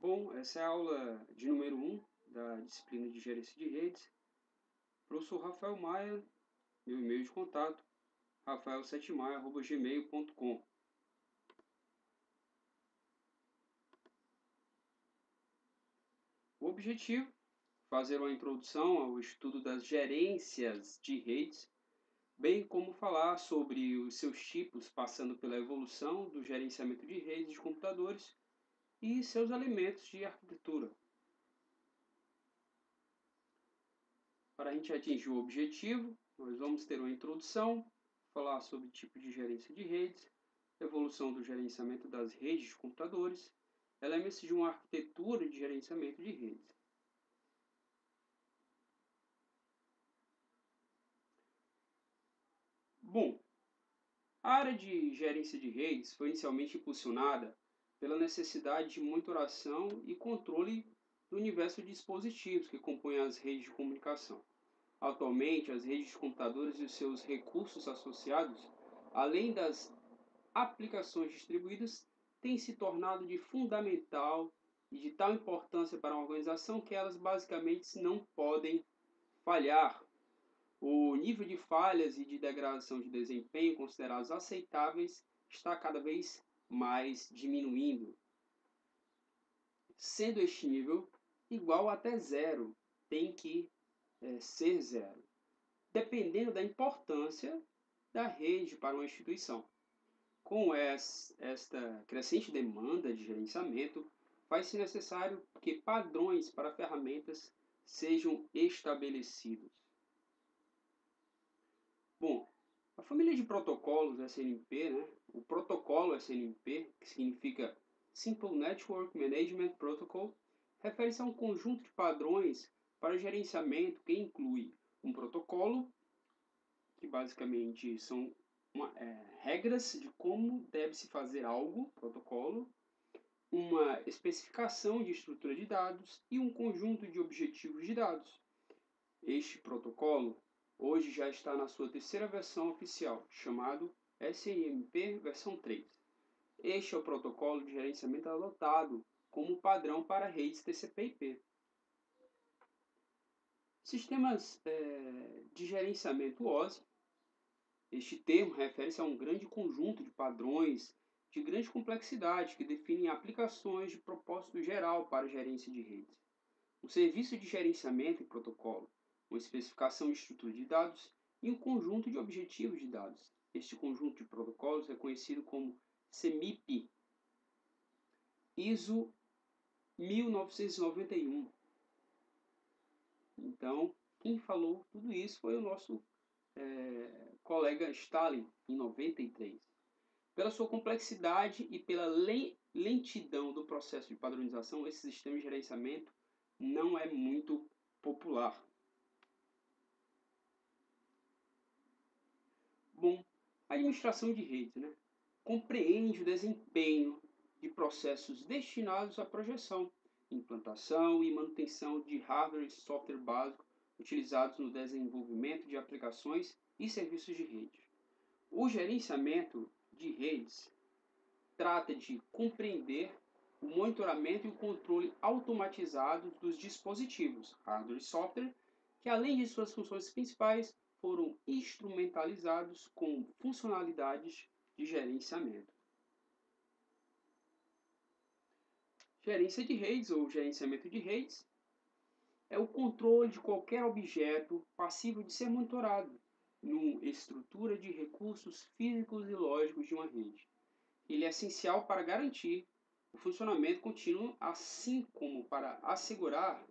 Bom, essa é a aula de número 1 da disciplina de Gerência de Redes. Professor Rafael Maia, meu e-mail de contato, rafael7maia@gmail.com. O objetivo, fazer uma introdução ao estudo das gerências de redes, bem como falar sobre os seus tipos, passando pela evolução do gerenciamento de redes de computadores e seus elementos de arquitetura. Para a gente atingir o objetivo, nós vamos ter uma introdução, falar sobre tipo de gerência de redes, evolução do gerenciamento das redes de computadores, elementos de uma arquitetura de gerenciamento de redes. Bom, a área de gerência de redes foi inicialmente impulsionada pela necessidade de monitoração e controle do universo de dispositivos que compõem as redes de comunicação. Atualmente, as redes de computadores e os seus recursos associados, além das aplicações distribuídas, têm se tornado de fundamental e de tal importância para uma organização que elas basicamente não podem falhar. O nível de falhas e de degradação de desempenho considerados aceitáveis está cada vez mais diminuindo, sendo este nível igual até zero, tem que ser zero, dependendo da importância da rede para uma instituição. Com esta crescente demanda de gerenciamento, faz-se necessário que padrões para ferramentas sejam estabelecidos. Bom, a família de protocolos SNMP, o protocolo SNMP, que significa Simple Network Management Protocol, refere-se a um conjunto de padrões para gerenciamento que inclui um protocolo, que basicamente são regras de como deve se fazer algo, protocolo, uma especificação de estrutura de dados e um conjunto de objetivos de dados. Este protocolo hoje já está na sua terceira versão oficial, chamado SNMP versão 3. Este é o protocolo de gerenciamento adotado como padrão para redes TCP/IP. Sistemas de gerenciamento OSI. Este termo refere-se a um grande conjunto de padrões de grande complexidade que definem aplicações de propósito geral para a gerência de redes. Um serviço de gerenciamento e protocolo, uma especificação de estrutura de dados e um conjunto de objetivos de dados. Este conjunto de protocolos é conhecido como CMIP, ISO 1991. Então, quem falou tudo isso foi o nosso colega Stalin, em 93. Pela sua complexidade e pela lentidão do processo de padronização, esse sistema de gerenciamento não é muito popular. Bom, a administração de redes compreende o desempenho de processos destinados à projeção, implantação e manutenção de hardware e software básico utilizados no desenvolvimento de aplicações e serviços de rede. O gerenciamento de redes trata de compreender o monitoramento e o controle automatizado dos dispositivos, hardware e software, que além de suas funções principais, foram instrumentalizados com funcionalidades de gerenciamento. Gerência de redes ou gerenciamento de redes é o controle de qualquer objeto passível de ser monitorado numa estrutura de recursos físicos e lógicos de uma rede. Ele é essencial para garantir o funcionamento contínuo, assim como para assegurar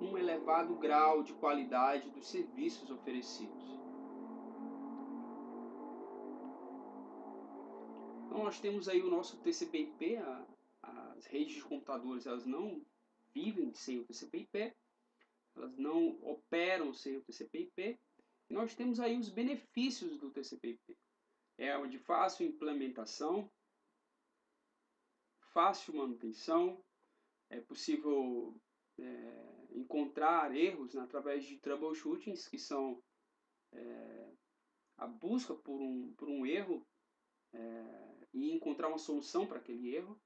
um elevado grau de qualidade dos serviços oferecidos. Então nós temos aí o nosso TCP/IP, as redes de computadores elas não vivem sem o TCP/IP, elas não operam sem o TCP/IP, e nós temos aí os benefícios do TCP/IP. É de fácil implementação, fácil manutenção, é possível encontrar erros através de troubleshootings, que são a busca por um erro e encontrar uma solução para aquele erro.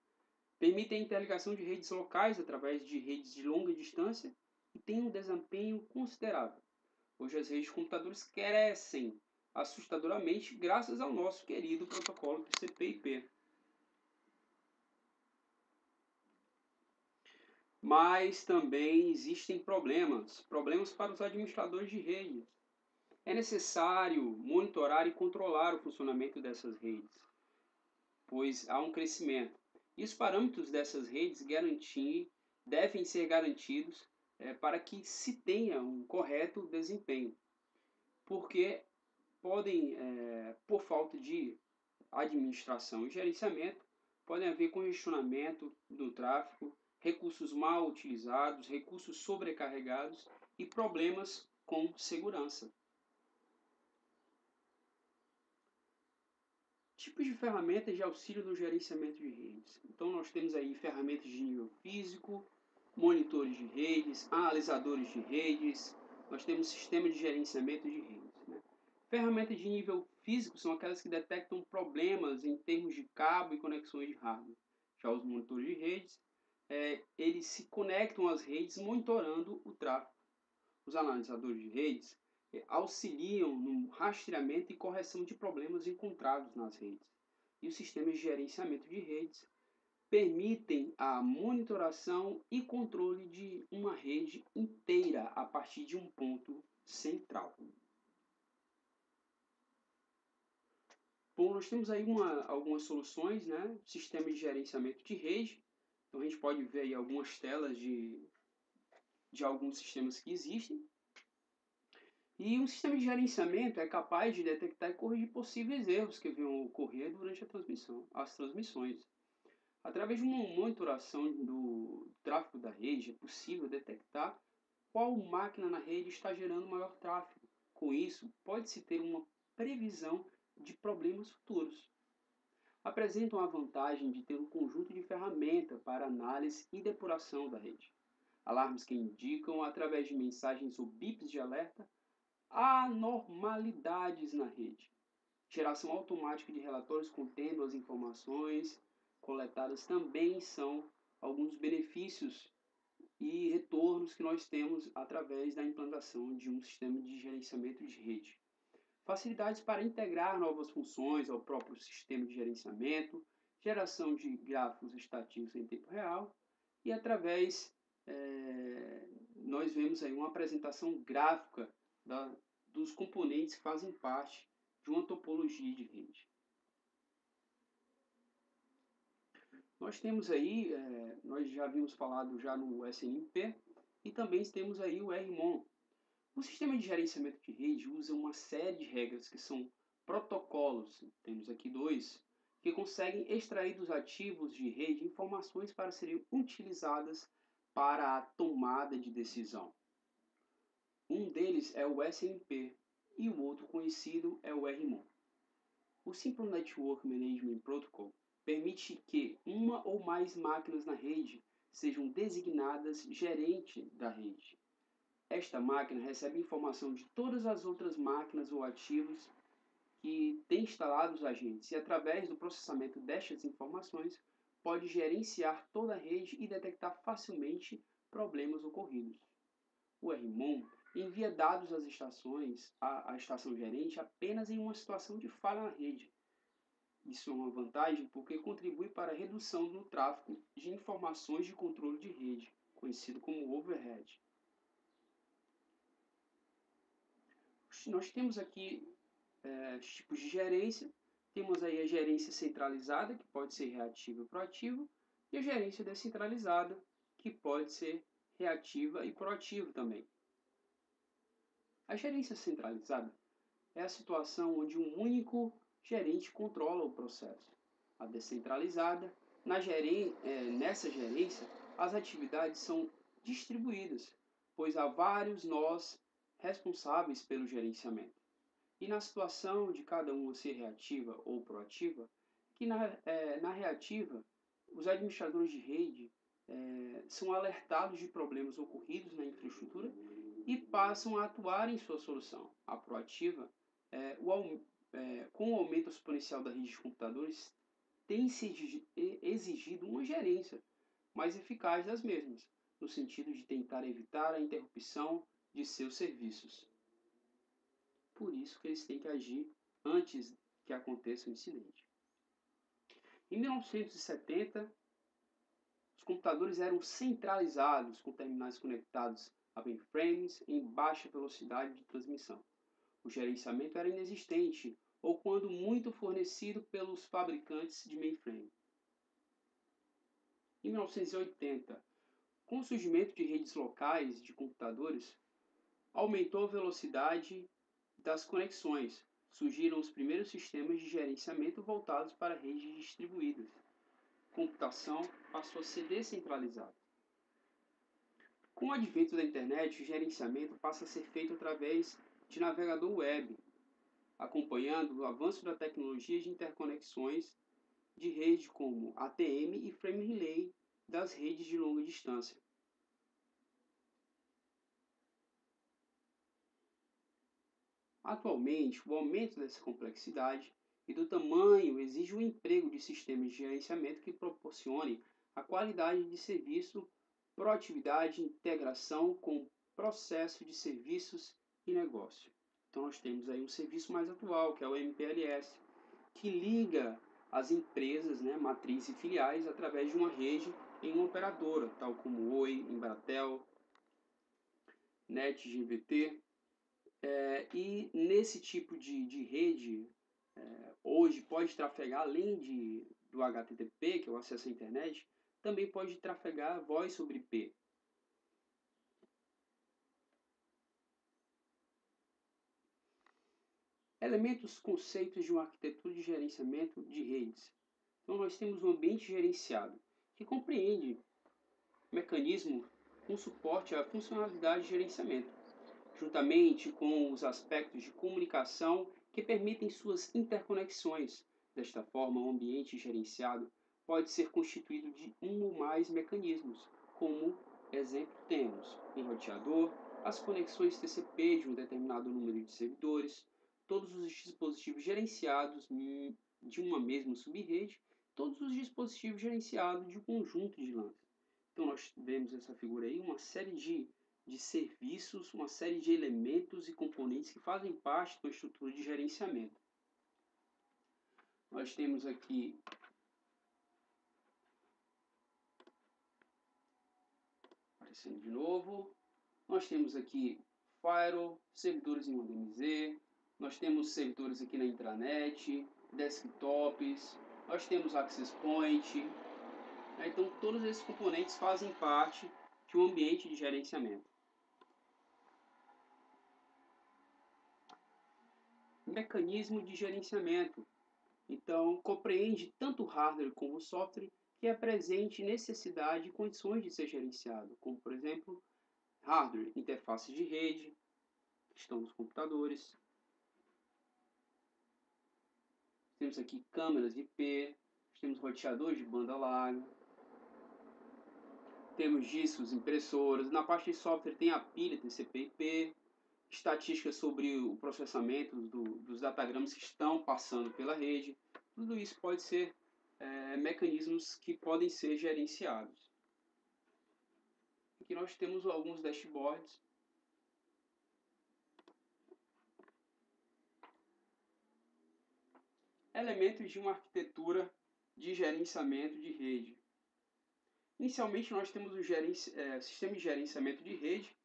Permitem a interligação de redes locais através de redes de longa distância e têm um desempenho considerável. Hoje as redes de computadores crescem assustadoramente graças ao nosso querido protocolo TCP/IP. Mas também existem problemas para os administradores de rede. É necessário monitorar e controlar o funcionamento dessas redes, pois há um crescimento. E os parâmetros dessas redes devem ser garantidos para que se tenha um correto desempenho, porque podem, por falta de administração e gerenciamento, podem haver congestionamento do tráfego, recursos mal utilizados, recursos sobrecarregados e problemas com segurança. Tipos de ferramentas de auxílio no gerenciamento de redes. Então nós temos aí ferramentas de nível físico, monitores de redes, analisadores de redes, nós temos sistema de gerenciamento de redes. Né? Ferramentas de nível físico são aquelas que detectam problemas em termos de cabo e conexões de hardware. Já os monitores de redes, eles se conectam às redes monitorando o tráfego. Os analisadores de redes auxiliam no rastreamento e correção de problemas encontrados nas redes. E os sistemas de gerenciamento de redes permitem a monitoração e controle de uma rede inteira a partir de um ponto central. Bom, nós temos aí algumas soluções, né? Sistemas de gerenciamento de rede. Então a gente pode ver aí algumas telas de alguns sistemas que existem. E um sistema de gerenciamento é capaz de detectar e corrigir possíveis erros que venham ocorrer durante as transmissões. Através de uma monitoração do tráfego da rede, é possível detectar qual máquina na rede está gerando maior tráfego. Com isso, pode-se ter uma previsão de problemas futuros. Apresentam a vantagem de ter um conjunto de ferramentas para análise e depuração da rede. Alarmes que indicam, através de mensagens ou bips de alerta, anormalidades na rede. Geração automática de relatórios contendo as informações coletadas também são alguns benefícios e retornos que nós temos através da implantação de um sistema de gerenciamento de rede. Facilidades para integrar novas funções ao próprio sistema de gerenciamento, geração de gráficos estatísticos em tempo real e através nós vemos aí uma apresentação gráfica dos componentes que fazem parte de uma topologia de rede. Nós temos aí, nós já havíamos falado já no SNMP e também temos aí o RMON. O sistema de gerenciamento de rede usa uma série de regras que são protocolos, temos aqui dois, que conseguem extrair dos ativos de rede informações para serem utilizadas para a tomada de decisão. Um deles é o SNMP e o outro conhecido é o RMON. O Simple Network Management Protocol permite que uma ou mais máquinas na rede sejam designadas gerente da rede. Esta máquina recebe informação de todas as outras máquinas ou ativos que têm instalado os agentes e, através do processamento destas informações, pode gerenciar toda a rede e detectar facilmente problemas ocorridos. O RMON envia dados às estações, à estação gerente, apenas em uma situação de falha na rede. Isso é uma vantagem porque contribui para a redução no tráfego de informações de controle de rede, conhecido como overhead. Nós temos aqui tipos de gerência. Temos aí a gerência centralizada, que pode ser reativa e proativa, e a gerência descentralizada, que pode ser reativa e proativa também. A gerência centralizada é a situação onde um único gerente controla o processo. A descentralizada, nessa gerência, as atividades são distribuídas, pois há vários nós responsáveis pelo gerenciamento. E na situação de cada uma ser reativa ou proativa, que na reativa, os administradores de rede são alertados de problemas ocorridos na infraestrutura e passam a atuar em sua solução. A proativa, com o aumento exponencial da rede de computadores, tem se exigido uma gerência mais eficaz das mesmas, no sentido de tentar evitar a interrupção de seus serviços. Por isso que eles têm que agir antes que aconteça o incidente. Em 1970, os computadores eram centralizados com terminais conectados a mainframes em baixa velocidade de transmissão. O gerenciamento era inexistente ou, quando muito, fornecido pelos fabricantes de mainframe. Em 1980, com o surgimento de redes locais de computadores, aumentou a velocidade das conexões. Surgiram os primeiros sistemas de gerenciamento voltados para redes distribuídas. A computação passou a ser descentralizada. Com o advento da internet, o gerenciamento passa a ser feito através de navegador web, acompanhando o avanço da tecnologia de interconexões de rede como ATM e Frame Relay das redes de longa distância. Atualmente, o aumento dessa complexidade e do tamanho exige o emprego de sistemas de gerenciamento que proporcionem a qualidade de serviço, proatividade e integração com o processo de serviços e negócio. Então nós temos aí um serviço mais atual, que é o MPLS, que liga as empresas, matriz e filiais, através de uma rede em uma operadora, tal como Oi, Embratel, NET, GVT. E nesse tipo de rede, hoje pode trafegar, além do HTTP, que é o acesso à internet, também pode trafegar voz sobre IP. Elementos, conceitos de uma arquitetura de gerenciamento de redes. Então nós temos um ambiente gerenciado, que compreende mecanismo com suporte à funcionalidade de gerenciamento, juntamente com os aspectos de comunicação que permitem suas interconexões. Desta forma, o ambiente gerenciado pode ser constituído de um ou mais mecanismos, como exemplo temos em roteador, as conexões TCP de um determinado número de servidores, todos os dispositivos gerenciados de uma mesma subrede, todos os dispositivos gerenciados de um conjunto de LANs. Então nós vemos essa figura aí, uma série de serviços, uma série de elementos e componentes que fazem parte da estrutura de gerenciamento. Nós temos aqui aparecendo de novo, nós temos aqui firewall, servidores em ODMZ, nós temos servidores aqui na intranet, desktops, nós temos access point. Então todos esses componentes fazem parte de um ambiente de gerenciamento. Mecanismo de gerenciamento. Então, compreende tanto o hardware como o software que apresente necessidade e condições de ser gerenciado, como, por exemplo, hardware, interfaces de rede, que estão nos computadores. Temos aqui câmeras IP, temos roteadores de banda larga, temos discos, impressoras. Na parte de software tem a pilha TCP/IP, estatísticas sobre o processamento dos datagramas que estão passando pela rede. Tudo isso pode ser mecanismos que podem ser gerenciados. Aqui nós temos alguns dashboards. Elementos de uma arquitetura de gerenciamento de rede. Inicialmente nós temos o sistema de gerenciamento de rede.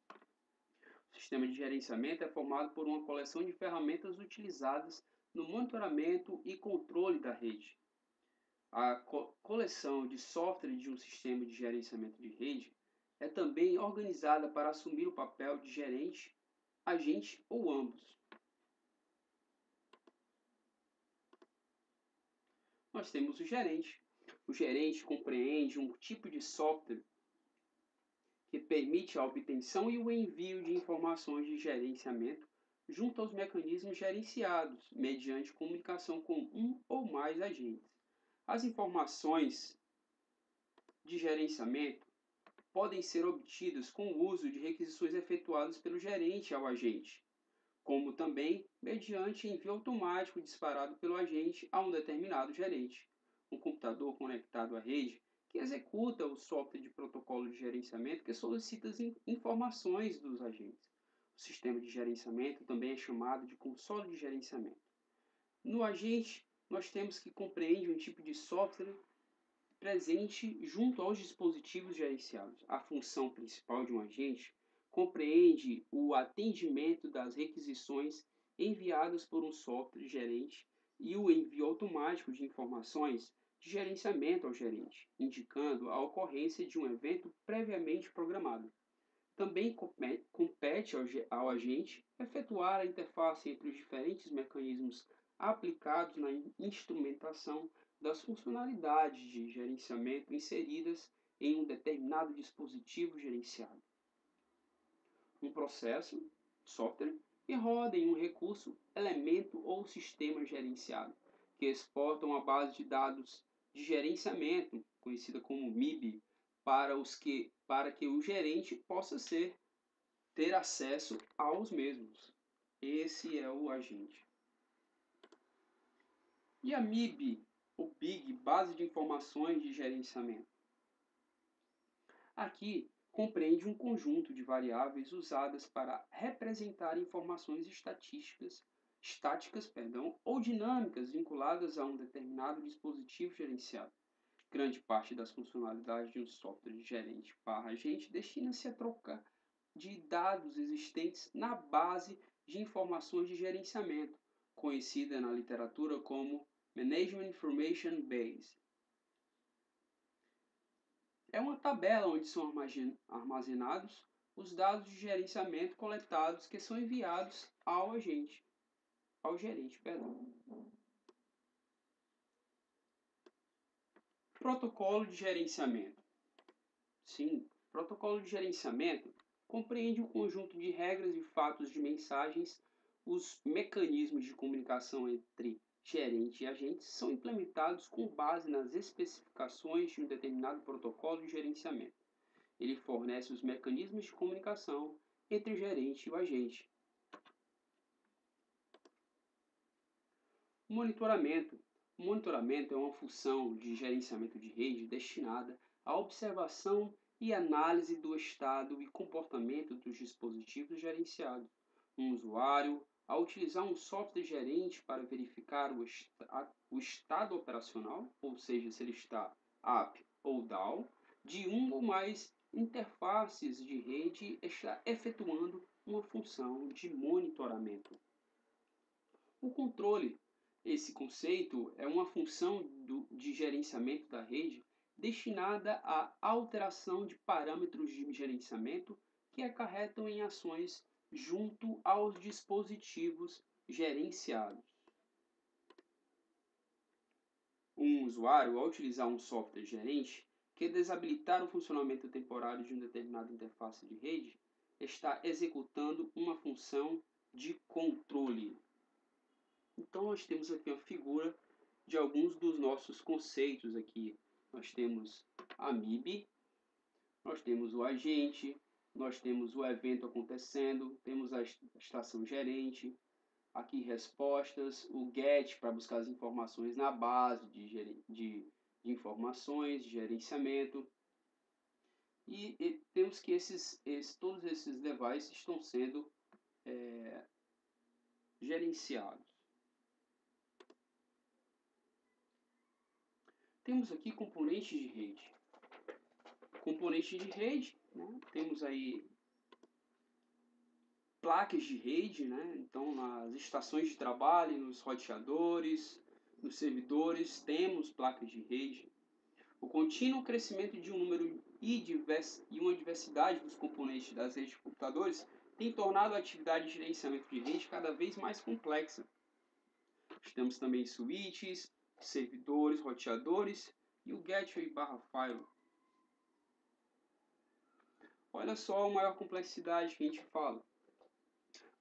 O sistema de gerenciamento é formado por uma coleção de ferramentas utilizadas no monitoramento e controle da rede. A coleção de software de um sistema de gerenciamento de rede é também organizada para assumir o papel de gerente, agente ou ambos. Nós temos o gerente. O gerente compreende um tipo de software que permite a obtenção e o envio de informações de gerenciamento junto aos mecanismos gerenciados, mediante comunicação com um ou mais agentes. As informações de gerenciamento podem ser obtidas com o uso de requisições efetuadas pelo gerente ao agente, como também mediante envio automático disparado pelo agente a um determinado gerente. um computador conectado à rede que executa o software de protocolo de gerenciamento que solicita as informações dos agentes. O sistema de gerenciamento também é chamado de console de gerenciamento. No agente, nós temos que compreende um tipo de software presente junto aos dispositivos gerenciados. A função principal de um agente compreende o atendimento das requisições enviadas por um software gerente e o envio automático de informações de gerenciamento ao gerente, indicando a ocorrência de um evento previamente programado. Também compete ao agente efetuar a interface entre os diferentes mecanismos aplicados na instrumentação das funcionalidades de gerenciamento inseridas em um determinado dispositivo gerenciado. Um processo, software, que roda em um recurso, elemento ou sistema gerenciado, que exporta uma base de dados de gerenciamento, conhecida como MIB, para que o gerente possa ter acesso aos mesmos. Esse é o agente. E a MIB, o BIG, Base de Informações de Gerenciamento. Aqui compreende um conjunto de variáveis usadas para representar informações estáticas ou dinâmicas vinculadas a um determinado dispositivo gerenciado. Grande parte das funcionalidades de um software de gerente barra agente destina-se a trocar de dados existentes na base de informações de gerenciamento, conhecida na literatura como Management Information Base. É uma tabela onde são armazenados os dados de gerenciamento coletados que são enviados ao gerente. Protocolo de gerenciamento. Sim, protocolo de gerenciamento compreende um conjunto de regras e fatos de mensagens. Os mecanismos de comunicação entre gerente e agente são implementados com base nas especificações de um determinado protocolo de gerenciamento. Ele fornece os mecanismos de comunicação entre o gerente e o agente. Monitoramento. O monitoramento é uma função de gerenciamento de rede destinada à observação e análise do estado e comportamento dos dispositivos gerenciados. Um usuário, ao utilizar um software gerente para verificar o estado operacional, ou seja, se ele está up ou down, de um ou mais interfaces de rede, está efetuando uma função de monitoramento. O controle. Esse conceito é uma função de gerenciamento da rede destinada à alteração de parâmetros de gerenciamento que acarretam em ações junto aos dispositivos gerenciados. Um usuário, ao utilizar um software gerente que desabilitar o funcionamento temporário de uma determinada interface de rede, está executando uma função de controle. Então nós temos aqui uma figura de alguns dos nossos conceitos aqui. Nós temos a MIB, nós temos o agente, nós temos o evento acontecendo, temos a estação gerente, aqui respostas, o GET para buscar as informações na base de informações, de gerenciamento. E temos que todos esses devices estão sendo gerenciados. Temos aqui componentes de rede. Componentes de rede, né? Temos aí placas de rede, né? Então nas estações de trabalho, nos roteadores, nos servidores, temos placas de rede. O contínuo crescimento de um número e uma diversidade dos componentes das redes de computadores tem tornado a atividade de gerenciamento de rede cada vez mais complexa. Temos também switches, servidores, roteadores e o gateway /file. Olha só a maior complexidade que a gente fala.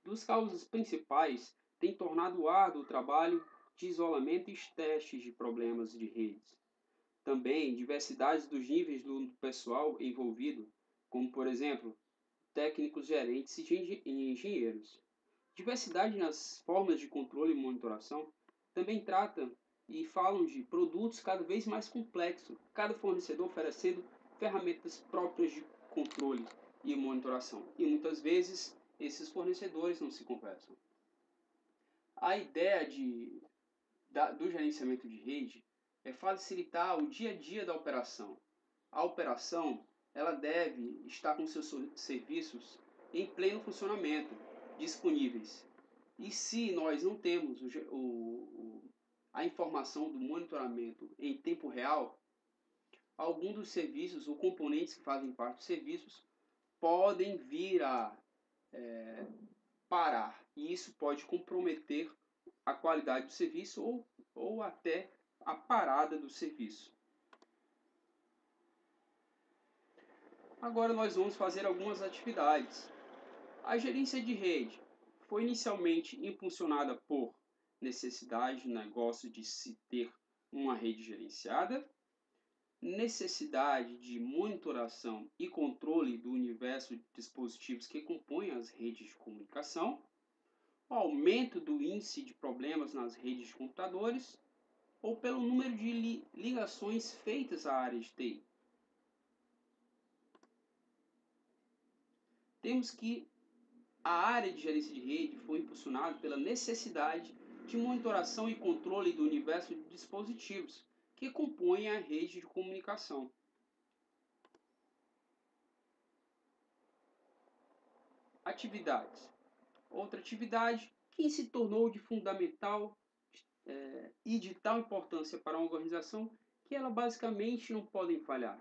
Duas causas principais têm tornado árduo o trabalho de isolamento e testes de problemas de redes. Também diversidades dos níveis do pessoal envolvido, como por exemplo, técnicos, gerentes e engenheiros. Diversidade nas formas de controle e monitoração também trata e falam de produtos cada vez mais complexos, cada fornecedor oferecendo ferramentas próprias de controle e monitoração. E muitas vezes esses fornecedores não se conversam. A ideia do gerenciamento de rede é facilitar o dia a dia da operação. A operação ela deve estar com seus serviços em pleno funcionamento, disponíveis. E se nós não temos a informação do monitoramento em tempo real, alguns dos serviços ou componentes que fazem parte dos serviços podem vir a parar. E isso pode comprometer a qualidade do serviço ou até a parada do serviço. Agora nós vamos fazer algumas atividades. A gerência de rede foi inicialmente impulsionada por necessidade do negócio de se ter uma rede gerenciada, necessidade de monitoração e controle do universo de dispositivos que compõem as redes de comunicação, o aumento do índice de problemas nas redes de computadores ou pelo número de ligações feitas à área de TI. Temos que a área de gerência de rede foi impulsionada pela necessidade de monitoração e controle do universo de dispositivos que compõem a rede de comunicação. Atividades. Outra atividade que se tornou de fundamental e de tal importância para uma organização que ela basicamente não podem falhar.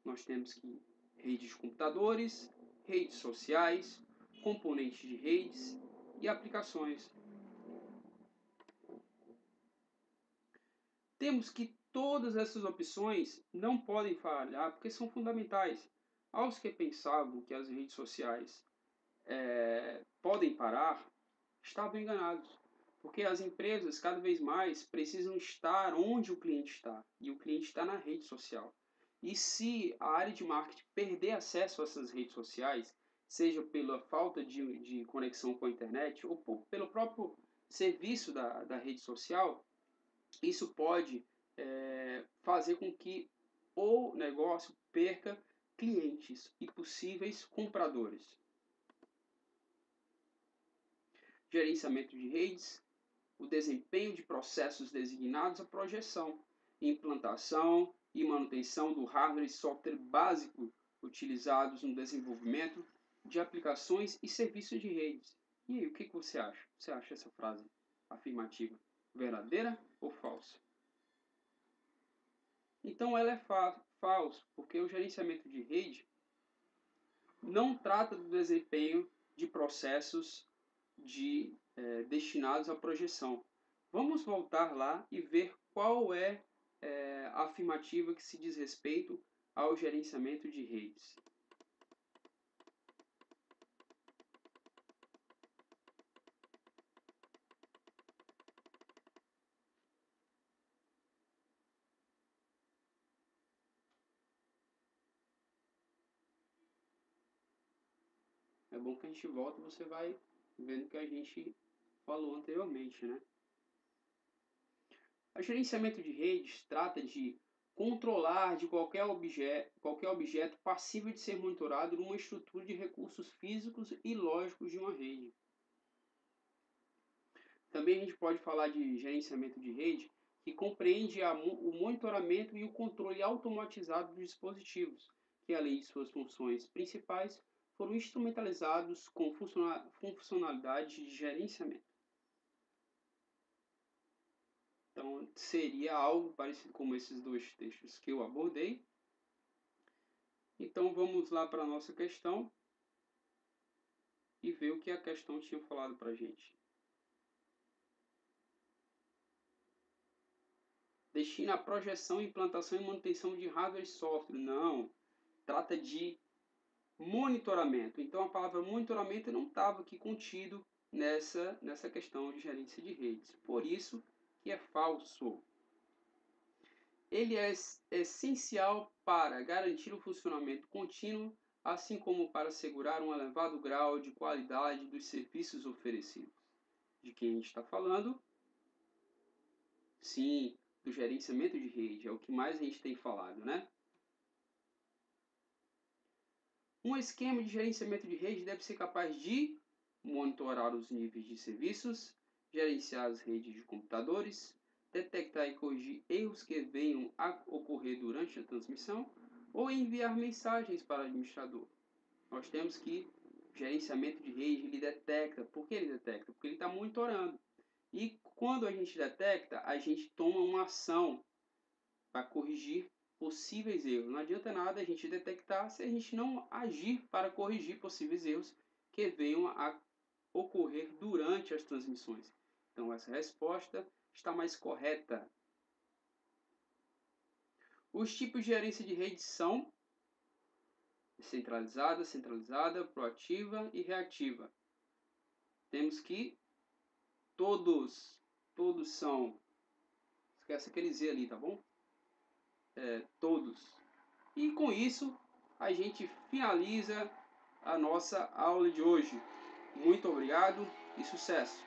Nós temos que redes de computadores, redes sociais, componentes de redes e aplicações. Temos que todas essas opções não podem falhar porque são fundamentais. Aos que pensavam que as redes sociais podem parar, estavam enganados. Porque as empresas cada vez mais precisam estar onde o cliente está. E o cliente está na rede social. E se a área de marketing perder acesso a essas redes sociais, seja pela falta de conexão com a internet ou pelo próprio serviço da rede social, isso pode fazer com que o negócio perca clientes e possíveis compradores. Gerenciamento de redes, o desempenho de processos designados à projeção, implantação e manutenção do hardware e software básico utilizados no desenvolvimento de aplicações e serviços de redes. E aí, o que você acha? Você acha essa frase afirmativa verdadeira ou falsa? Então ela é falsa, porque o gerenciamento de rede não trata do desempenho de processos destinados à projeção. Vamos voltar lá e ver qual é a afirmativa que se diz respeito ao gerenciamento de redes. É bom que a gente volta e você vai vendo o que a gente falou anteriormente, né? O gerenciamento de redes trata de controlar de qualquer objeto passível de ser monitorado numa estrutura de recursos físicos e lógicos de uma rede. Também a gente pode falar de gerenciamento de rede, que compreende o monitoramento e o controle automatizado dos dispositivos, que além de suas funções principais, foram instrumentalizados com funcionalidades de gerenciamento. Então, seria algo parecido com esses dois textos que eu abordei. Então, vamos lá para a nossa questão e ver o que a questão tinha falado para a gente. Destina a projeção, implantação e manutenção de hardware e software. Não, trata de monitoramento. Então, a palavra monitoramento não estava aqui contido nessa questão de gerência de redes. Por isso que é falso. Ele é essencial para garantir o funcionamento contínuo, assim como para assegurar um elevado grau de qualidade dos serviços oferecidos. De quem a gente está falando? Sim, do gerenciamento de rede, é o que mais a gente tem falado, né? Um esquema de gerenciamento de rede deve ser capaz de monitorar os níveis de serviços, gerenciar as redes de computadores, detectar e corrigir erros que venham a ocorrer durante a transmissão ou enviar mensagens para o administrador. Nós temos que o gerenciamento de rede ele detecta. Por que ele detecta? Porque ele está monitorando. E quando a gente detecta, a gente toma uma ação para corrigir possíveis erros. Não adianta nada a gente detectar se a gente não agir para corrigir possíveis erros que venham a ocorrer durante as transmissões. Então, essa resposta está mais correta. Os tipos de gerência de rede são centralizada, centralizada, proativa e reativa. Temos que todos são, esquece aquele Z ali, tá bom? Todos. E com isso, a gente finaliza a nossa aula de hoje. Muito obrigado e sucesso!